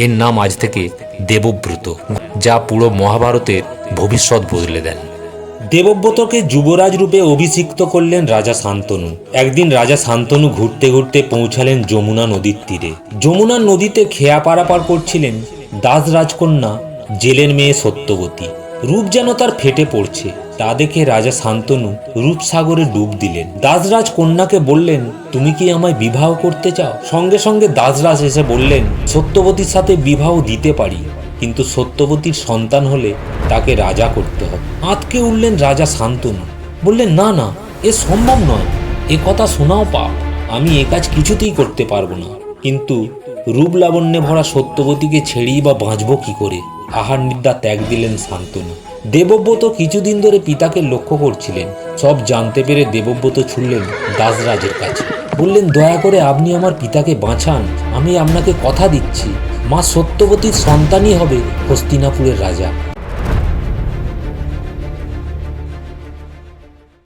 এর নাম আজ থেকে দেবব্রত, যা পুরো মহাভারতের ভবিষ্যৎ বদলে দেন। দেবব্রতকে যুবরাজ রূপে অভিষিক্ত করলেন রাজা শান্তনু। একদিন রাজা শান্তনু ঘুরতে ঘুরতে পৌঁছালেন যমুনা নদীর তীরে। যমুনা নদীতে খেয়া পারাপার করছিলেন দাস রাজকন্যা জেলের মেয়ে সত্যবতী। রূপ যেন তার ফেটে পড়ছে, তা দেখে রাজা শান্তনু রূপসাগরে ডুব দিলেন। দাসরাজ কন্যাকে বললেন, তুমি কি আমায় বিবাহ করতে চাও? সঙ্গে সঙ্গে দাসরাজ এসে বললেন, সত্যবতীর সাথে বিবাহ দিতে পারি, কিন্তু সত্যবতীর সন্তান হলে তাকে রাজা করতে হবে। আঁতকে উঠলেন রাজা শান্তনু, বললেন, না না, এ সম্ভব নয়, এ কথা শোনাও পাপ, আমি এ কাজ কিছুতেই করতে পারবো না। কিন্তু রূপ লাবণ্যে ভরা সত্যবতীকে ছেড়েই বা বাঁচব কি করে? আহার নিদ্রা ত্যাগ দিলেন শান্তনু। দেবব্রত কিছুদিন ধরে পিতাকে লক্ষ্য করছিলেন। সব জানতে পেরে দেবব্রত ছুটলেন দাসরাজের কাছে, বললেন, দয়া করে আপনি আমার পিতাকে বাঁচান, আমি আপনাকে কথা দিচ্ছি, মা সত্যবতীর সন্তানই হবে হস্তিনাপুরের রাজা।